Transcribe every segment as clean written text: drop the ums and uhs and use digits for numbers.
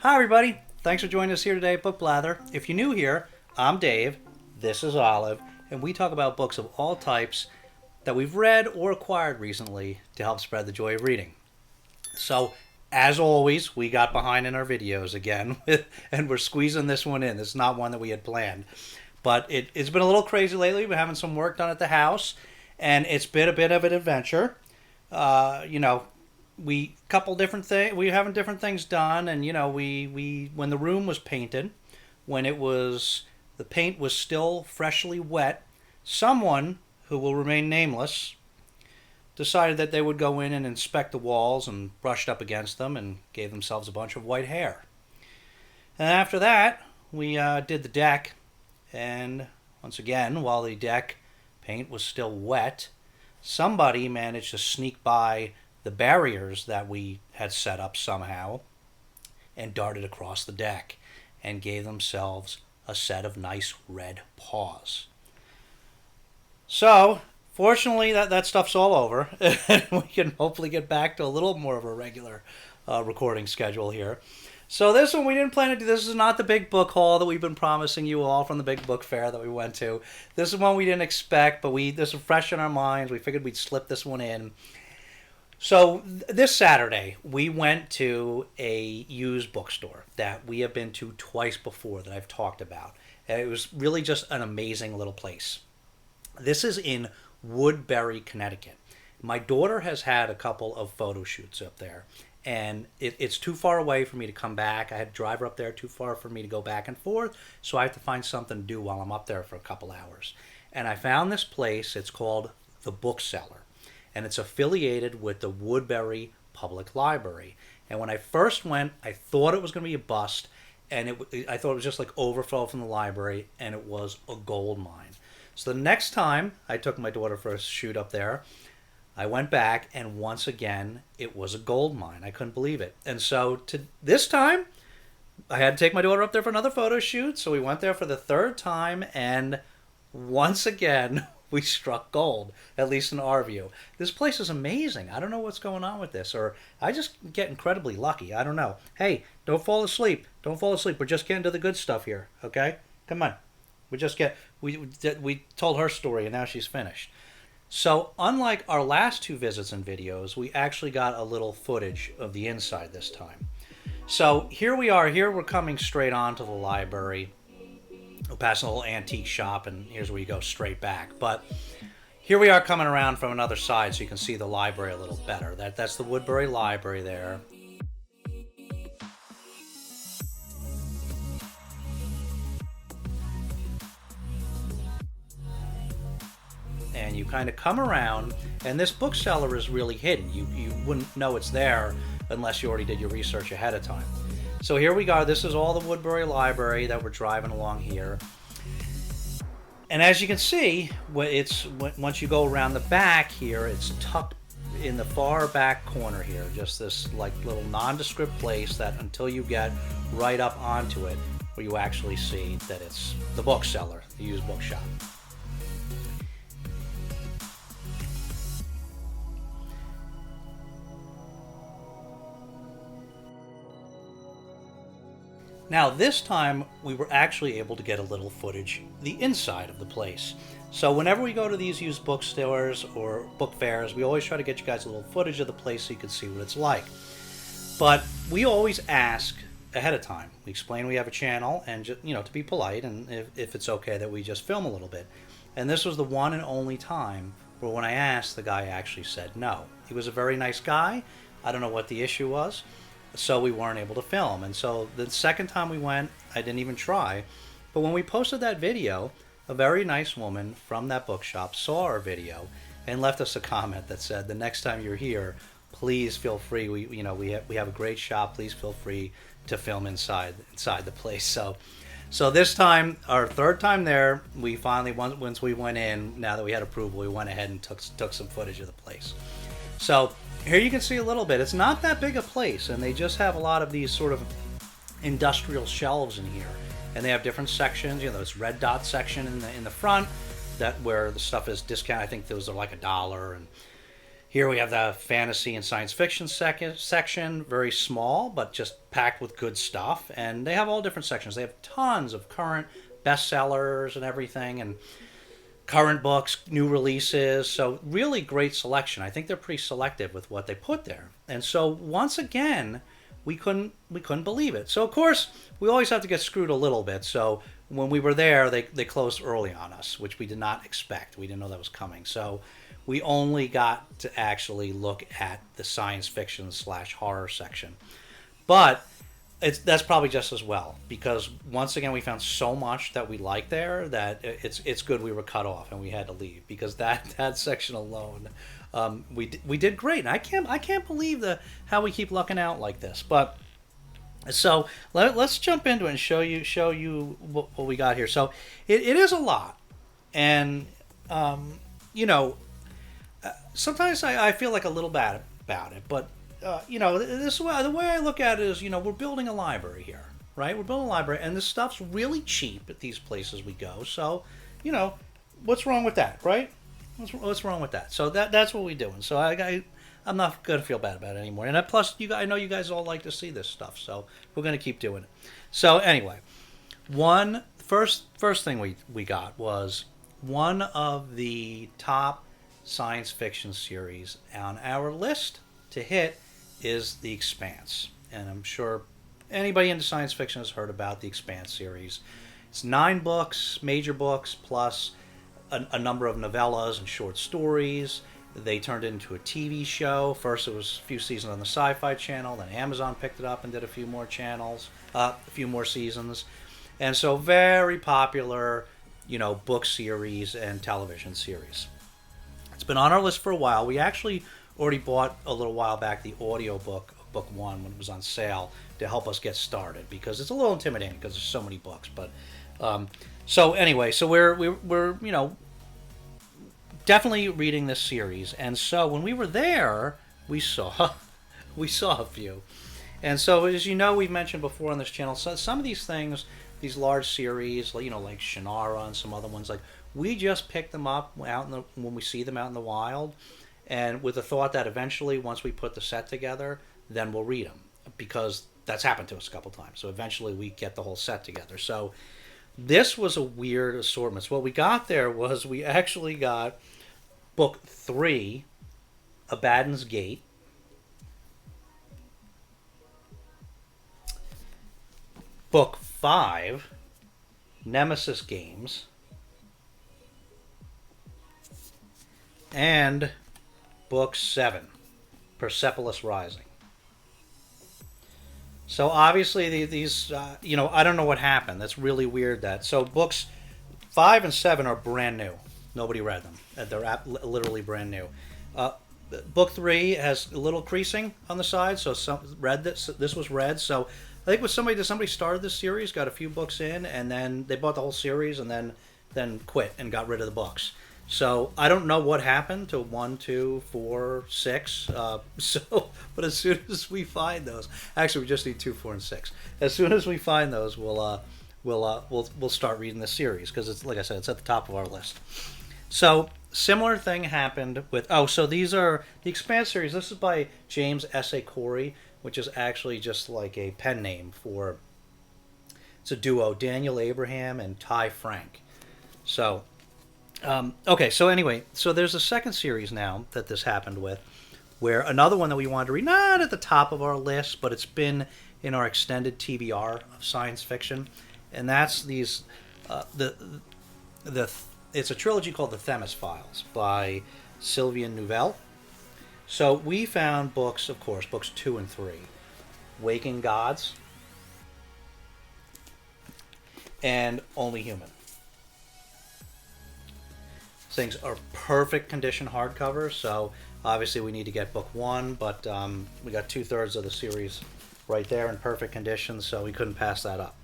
Hi everybody, thanks for joining us here today at Book Blather. If you're new here, I'm Dave, this is Olive, and we talk about books of all types that we've read or acquired recently to help spread the joy of reading. So, as always, we got behind in our videos again, and we're squeezing this one in. This is not one that we had planned. But it's been a little crazy lately. We're having some work done at the house, and it's been a bit of an adventure. We couple different things. We having different things done, and we when the room was painted, when the paint was still freshly wet, someone who will remain nameless decided that they would go in and inspect the walls and brushed up against them and gave themselves a bunch of white hair. And after that, we did the deck, and once again, while the deck paint was still wet, somebody managed to sneak by the barriers that we had set up somehow and darted across the deck and gave themselves a set of nice red paws. So, fortunately, that stuff's all over, and we can hopefully get back to a little more of a regular recording schedule here. So this one we didn't plan to do. This is not the big book haul that we've been promising you all from the big book fair that we went to. This is one we didn't expect, but this was fresh in our minds. We figured we'd slip this one in. So this Saturday, we went to a used bookstore that we have been to twice before that I've talked about. And it was really just an amazing little place. This is in Woodbury, Connecticut. My daughter has had a couple of photo shoots up there, and it's too far away for me to come back. I had to drive her up there, too far for me to go back and forth, so I have to find something to do while I'm up there for a couple hours. And I found this place. It's called the Book Cellar, and it's affiliated with the Woodbury Public Library. And when I first went, I thought it was going to be a bust, and I thought it was just like overflow from the library, and it was a gold mine. So the next time I took my daughter for a shoot up there, I went back, and once again, it was a gold mine. I couldn't believe it. And so this time, I had to take my daughter up there for another photo shoot, so we went there for the third time, and once again, we struck gold, at least in our view. This place is amazing. I don't know what's going on with this, or I just get incredibly lucky. I don't know. Hey, don't fall asleep. Don't fall asleep. We're just getting to the good stuff here, okay? Come on. We told her story, and now she's finished. So, unlike our last two visits and videos, we actually got a little footage of the inside this time. So, here we are. Here we're coming straight on to the library. We'll pass a little antique shop, and here's where you go straight back. But here we are coming around from another side so you can see the library a little better. That's the Woodbury Library there. And you kind of come around, and this book cellar is really hidden. You wouldn't know it's there unless you already did your research ahead of time. So here we go. This is all the Woodbury Library that we're driving along here. And as you can see, once you go around the back here, it's tucked in the far back corner here. Just this like little nondescript place that until you get right up onto it, where you actually see that it's the book cellar, the used bookshop. Now this time we were actually able to get a little footage, the inside of the place. So whenever we go to these used bookstores or book fairs, we always try to get you guys a little footage of the place so you can see what it's like. But we always ask ahead of time. We explain we have a channel, and just, to be polite, and if it's okay that we just film a little bit. And this was the one and only time where when I asked, the guy actually said no. He was a very nice guy. I don't know what the issue was. So we weren't able to film. And so the second time we went, I didn't even try. But when we posted that video, a very nice woman from that bookshop saw our video and left us a comment that said, the next time you're here, please feel free. We have a great shop. Please feel free to film inside the place. So this time, our third time there, we finally, once we went in, now that we had approval, we went ahead and took some footage of the place. So here you can see a little bit. It's not that big a place, and they just have a lot of these sort of industrial shelves in here. And they have different sections. This red dot section in the front, that where the stuff is discounted. I think those are like $1, Here we have the fantasy and science fiction section, very small, but just packed with good stuff. And they have all different sections. They have tons of current bestsellers and everything, and current books, new releases. So really great selection. I think they're pretty selective with what they put there. And so once again, we couldn't believe it. So of course, we always have to get screwed a little bit. So when we were there, they closed early on us, which we did not expect. We didn't know that was coming. So we only got to actually look at the science fiction / horror section. But that's probably just as well, because once again we found so much that we liked there that it's good we were cut off and we had to leave, because that section alone, we did great. And I can't believe how we keep lucking out like this. But so let's jump into it and show you what we got here. So it is a lot, and sometimes I feel like a little bad about it, but the way I look at it is, we're building a library here, right? We're building a library, and this stuff's really cheap at these places we go. So, what's wrong with that, right? What's wrong with that? So that's what we're doing. So I'm not gonna feel bad about it anymore. And plus, I know you guys all like to see this stuff, so we're gonna keep doing it. So anyway, first thing we got was one of the top science fiction series on our list to hit is The Expanse. And I'm sure anybody into science fiction has heard about the Expanse series. It's 9 books, major books, plus a number of novellas and short stories. They turned it into a TV show. First it was a few seasons on the Sci-Fi Channel, then Amazon picked it up and did a few more seasons. And so very popular, book series and television series. It's been on our list for a while. We actually already bought a little while back the audio book of book 1 when it was on sale to help us get started, because it's a little intimidating because there's so many books. But so anyway, so we're definitely reading this series. And so when we were there, we saw a few. And so as we've mentioned before on this channel, so some of these things, these large series, like Shannara and some other ones, like we just pick them up when we see them out in the wild, and with the thought that eventually, once we put the set together, then we'll read them, because that's happened to us a couple times. So eventually we get the whole set together. So this was a weird assortment. So what we got there was we actually got book 3, Abaddon's Gate, book 5, Nemesis Games, and book 7, Persepolis Rising. So obviously these, I don't know what happened. That's really weird. So books 5 and 7 are brand new. Nobody read them. They're literally brand new. Book 3 has a little creasing on the side, so this was read. So I think somebody started this series, got a few books in, and then they bought the whole series and then quit and got rid of the books. So I don't know what happened to 1, 2, 4, 6. But as soon as we find those, actually we just need 2, 4, and 6. As soon as we find those, we'll start reading the series, because it's, like I said, it's at the top of our list. So similar thing happened with so these are the Expanse series. This is by James S.A. Corey, which is actually just like a pen name for, it's a duo, Daniel Abraham and Ty Frank. So okay, so anyway, so there's a second series now that this happened with, where another one that we wanted to read, not at the top of our list, but it's been in our extended TBR of science fiction, and that's these it's a trilogy called the Themis Files by Sylvain Neuvel. So we found books 2 and 3, Waking Gods and Only Human. Things are perfect condition hardcover, so obviously we need to get book 1, but we got 2/3 of the series right there in perfect condition, so we couldn't pass that up.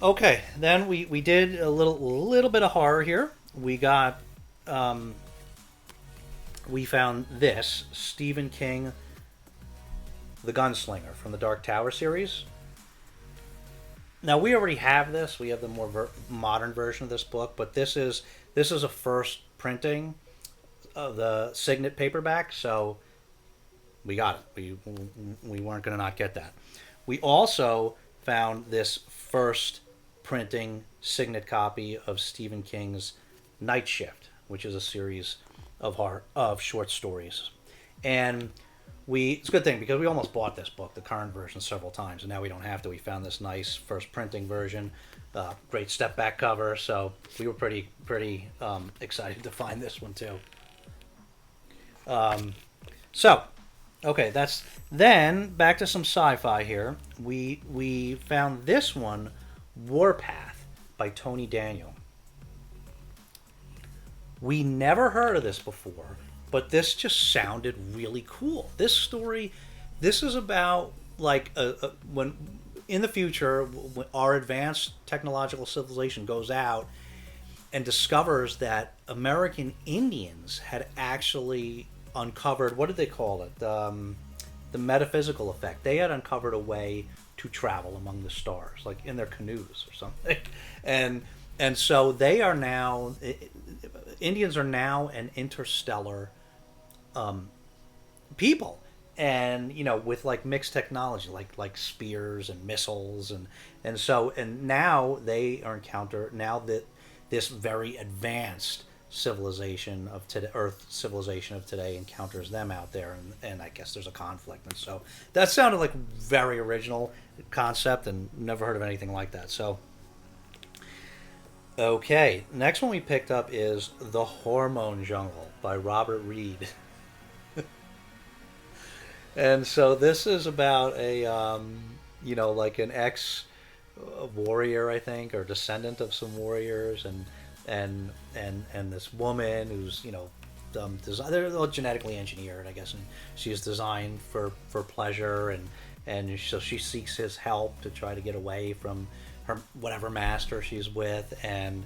Okay, then we did a little bit of horror here. We got we found this Stephen King, The Gunslinger from the Dark Tower series. Now we already have this. We have the more modern version of this book, but this is a first printing the Signet paperback, so we got it. We weren't going to not get that. We also found this first printing Signet copy of Stephen King's Night Shift, which is a series of short stories, and it's a good thing because we almost bought this book, the current version, several times, and now we don't have to. We found this nice first printing version, great step back cover, so we were pretty excited to find this one too. So, okay, that's then back to some sci-fi here. We found this one, Warpath by Tony Daniel. We never heard of this before, but this just sounded really cool. This story, this is about like when in the future, when our advanced technological civilization goes out and discovers that American Indians had actually uncovered, what did they call it? The metaphysical effect. They had uncovered a way to travel among the stars, like in their canoes or something. And so they are now, Indians are now an interstellar people, and with like mixed technology, like spears and missiles, and now they are that this very advanced civilization of today, Earth civilization of today, encounters them out there, and I guess there's a conflict, and so that sounded like very original concept, and never heard of anything like that. So okay, next one we picked up is The Hormone Jungle by Robert Reed. And so this is about a like an ex warrior, I think, or descendant of some warriors, and this woman who's they're all genetically engineered, I guess, and she's designed for pleasure, and so she seeks his help to try to get away from her whatever master she's with. And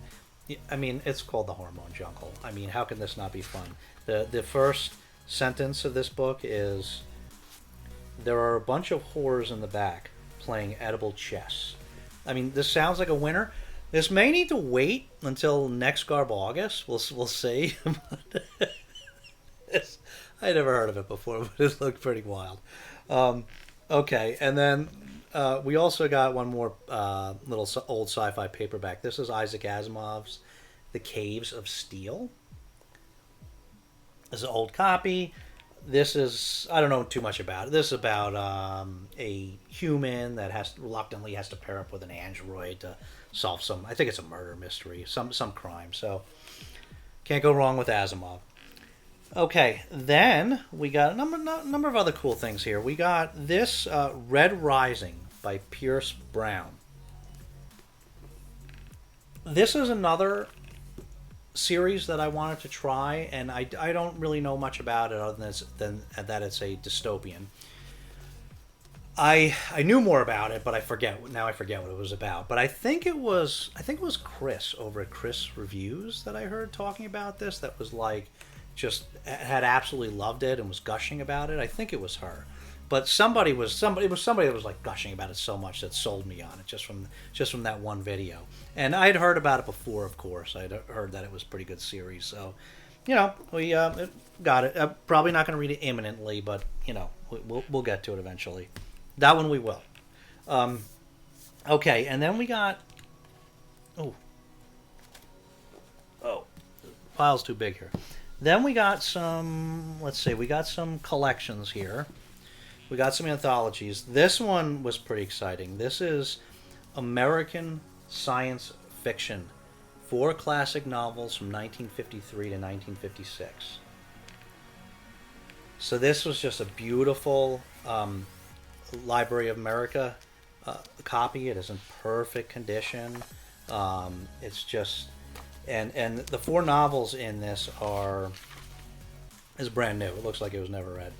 I mean, it's called The Hormone Jungle. I mean, how can this not be fun? The first sentence of this book is, there are a bunch of whores in the back playing edible chess. I mean, this sounds like a winner. This may need to wait until next Garb August. We'll see. I never heard of it before, but it looked pretty wild. Okay, and then we also got one more little old sci-fi paperback. This is Isaac Asimov's The Caves of Steel. This is an old copy. This is, I don't know too much about it. This is about a human that reluctantly has to pair up with an android to solve some, I think it's a murder mystery, some crime. So can't go wrong with Asimov. Okay, then we got a number of other cool things here. We got this Red Rising by Pierce Brown. This is another series that I wanted to try, and I don't really know much about it other than that it's a dystopian. I knew more about it, but I forget what it was about. But I think it was Chris over at Chris Reviews that I heard talking about this. That was like just had absolutely loved it and was gushing about it. I think it was her, but somebody that was like gushing about it so much that sold me on it just from that one video. And I had heard about it before, of course. I had heard that it was a pretty good series. So, we got it. Probably not going to read it imminently, but we'll get to it eventually. That one we will. Okay, and then we got. Oh, pile's too big here. Then we got some. Let's see. We got some collections here. We got some anthologies. This one was pretty exciting. This is American Science Fiction, 4 classic novels from 1953 to 1956. So this was just a beautiful Library of America copy. It is in perfect condition. It's just, and the 4 novels in this is brand new. It looks like it was never read.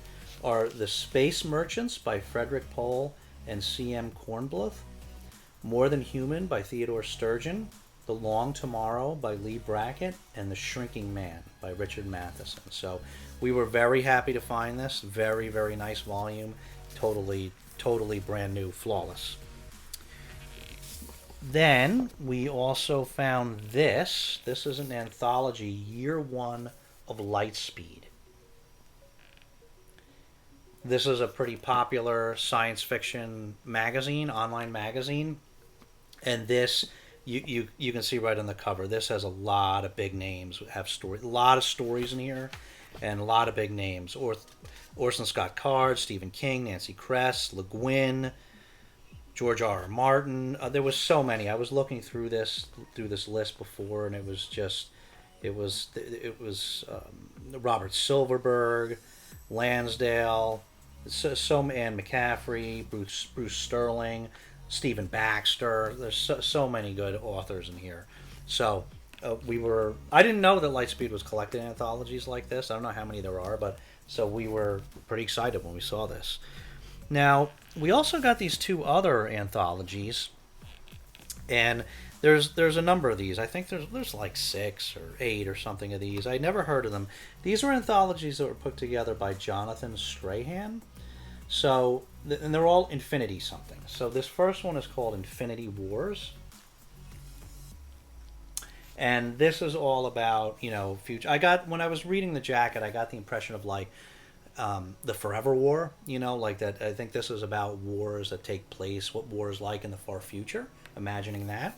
Are The Space Merchants by Frederick Pohl and C.M. Kornbluth, More Than Human by Theodore Sturgeon, The Long Tomorrow by Lee Brackett, and The Shrinking Man by Richard Matheson. So we were very happy to find this. Very, very nice volume. Totally brand new, flawless. Then we also found this. This is an anthology, Year One of LightSpeed. This is a pretty popular science fiction magazine, online magazine, and this you can see right on the cover. This has a lot of big names. Have story, a lot of stories in here, and a lot of big names. Orson Scott Card, Stephen King, Nancy Kress, Le Guin, George R. R. Martin. There was so many. I was looking through this list before, and it was Robert Silverberg, Lansdale, Anne McCaffrey, Bruce Sterling, Stephen Baxter. There's so many good authors in here. So I didn't know that LightSpeed was collecting anthologies like this. I don't know how many there are, but so we were pretty excited when we saw this. Now, we also got these two other anthologies, and there's a number of these. I think there's like 6 or 8 or something of these. I never heard of them. These are anthologies that were put together by Jonathan Strahan. So, and they're all Infinity something. So this first one is called Infinity Wars. And this is all about, future. When I was reading the jacket, I got the impression of like the Forever War, like that. I think this is about wars that take place, what war is like in the far future, imagining that.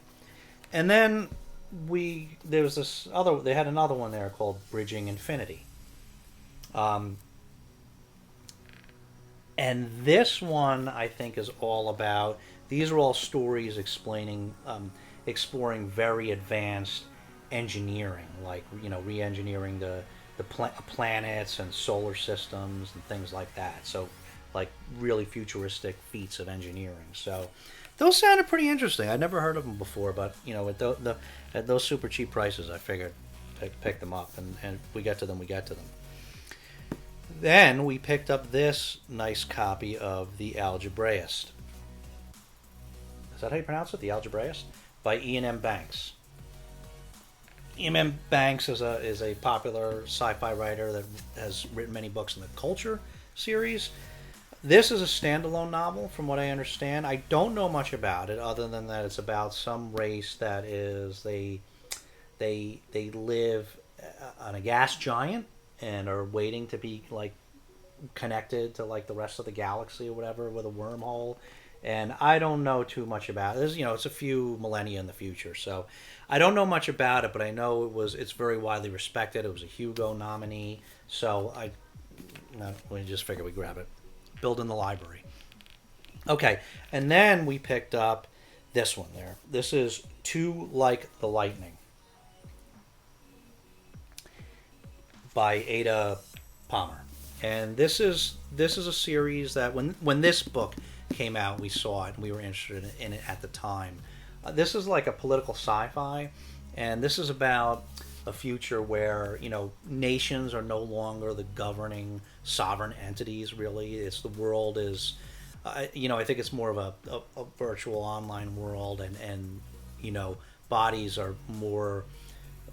And then they had another one there called Bridging Infinity. And this one, I think, is all about, these are all stories exploring very advanced engineering, like, re-engineering the planets and solar systems and things like that. So, like, really futuristic feats of engineering. So, those sounded pretty interesting. I'd never heard of them before, but, at those super cheap prices, I figured pick them up, and if we get to them, we get to them. Then we picked up this nice copy of The Algebrais. Is that how you pronounce it? The Algebrais? By Ian M. Banks. Ian M. Banks is a popular sci-fi writer that has written many books in the Culture series. This is a standalone novel, from what I understand. I don't know much about it, other than that it's about some race that is they live on a gas giant and are waiting to be like connected to like the rest of the galaxy or whatever with a wormhole. And I don't know too much about it. It's a few millennia in the future, so I don't know much about it, but I know it's very widely respected. It was a Hugo nominee, so we just figured we'd grab it. Build in the library. Okay, and then we picked up this one there. This is Too Like the Lightning by Ada Palmer. And this is a series that when this book came out, we saw it and we were interested in it at the time. This is like a political sci-fi, and this is about a future where nations are no longer the governing sovereign entities. Really, it's the world is I think it's more of a virtual online world, and bodies are more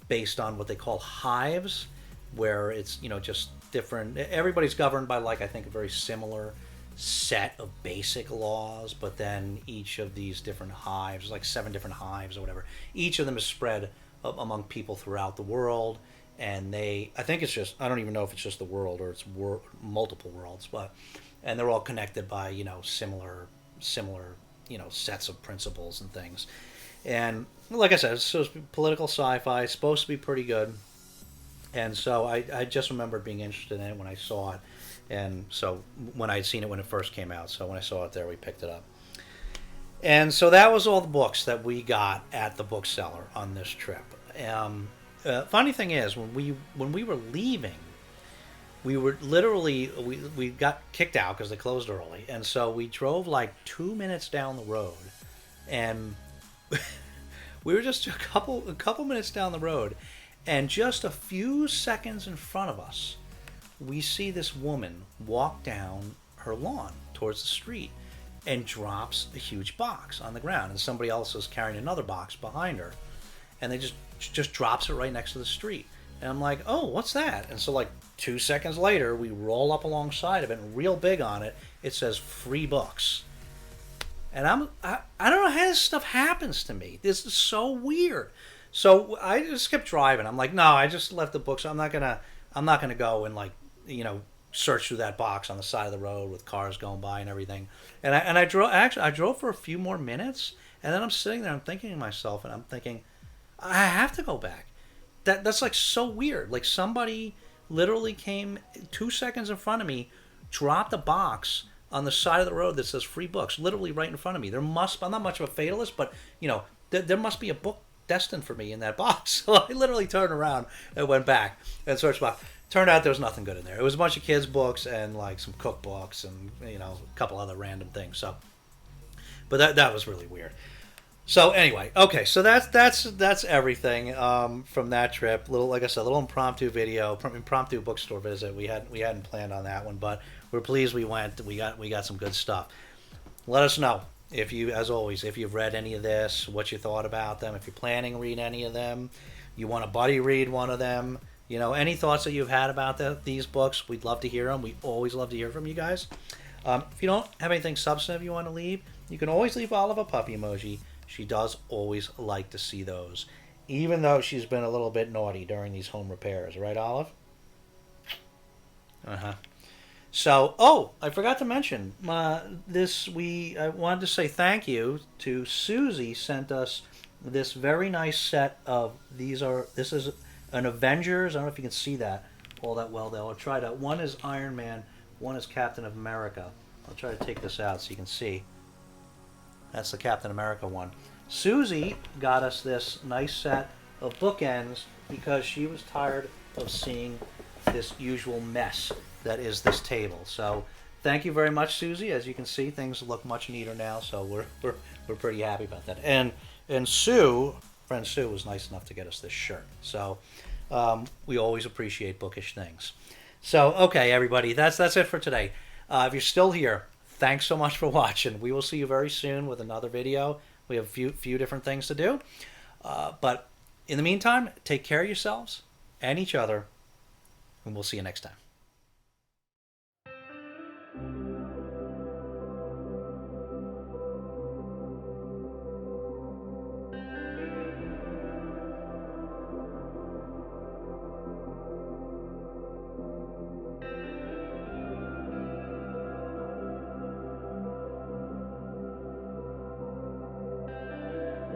based on what they call hives, where it's just different. Everybody's governed by I think a very similar set of basic laws, but then each of these different hives, like 7 different hives or whatever, each of them is spread among people throughout the world, and I think it's just, I don't even know if it's just the world or it's multiple worlds, and they're all connected by similar sets of principles and things. And like I said, it's supposed to be political sci-fi, it's supposed to be pretty good. And so I just remember being interested in it when I saw it. And so when I'd seen it when it first came out, so when I saw it there, we picked it up. And so that was all the books that we got at the Book Cellar on this trip. Funny thing is, when we were leaving, we were literally, we got kicked out because they closed early. And so we drove like 2 minutes down the road, and we were just a couple minutes down the road, and just a few seconds in front of us, we see this woman walk down her lawn towards the street and drops a huge box on the ground, and somebody else is carrying another box behind her, and they just drops it right next to the street. And I'm like, oh, what's that? And so like 2 seconds later, we roll up alongside of it, and real big on it, it says free books. And I don't know how this stuff happens to me. This is so weird. So I just kept driving. I'm like, no, I just left the books. I'm not gonna I'm not going to go and like, search through that box on the side of the road with cars going by and everything. And I drove for a few more minutes, and then I'm sitting there, I'm thinking to myself, and I'm thinking, I have to go back. That's like so weird. Like somebody literally came 2 seconds in front of me, dropped a box on the side of the road that says free books, literally right in front of me. I'm not much of a fatalist, but there must be a book destined for me in that box. So I literally turned around and went back and searched box. Turned out there was nothing good in there. It was a bunch of kids' books and like some cookbooks and a couple other random things. So, but that was really weird. So anyway, okay, so that's everything from that trip. Like I said, little impromptu video, impromptu bookstore visit. We hadn't planned on that one, but we're pleased we went. We got some good stuff. Let us know if you, as always, if you've read any of this, what you thought about them. If you're planning to read any of them, you want to buddy read one of them. Any thoughts that you've had about these books, we'd love to hear them. We always love to hear from you guys. If you don't have anything substantive you want to leave, you can always leave Olive a puppy emoji. She does always like to see those, even though she's been a little bit naughty during these home repairs. Right, Olive? Uh-huh. So, I forgot to mention, I wanted to say thank you to Susie. Sent us this very nice set of, this is an Avengers. I don't know if you can see that all that well, though. I'll try to, one is Iron Man, one is Captain of America. I'll try to take this out so you can see. That's the Captain America one. Susie got us this nice set of bookends because she was tired of seeing this usual mess that is this table. So thank you very much, Susie. As you can see, things look much neater now, so we're pretty happy about that. And friend Sue was nice enough to get us this shirt. So we always appreciate bookish things. So okay, everybody, that's it for today. If you're still here, thanks so much for watching. We will see you very soon with another video. We have a few different things to do. But in the meantime, take care of yourselves and each other, and we'll see you next time.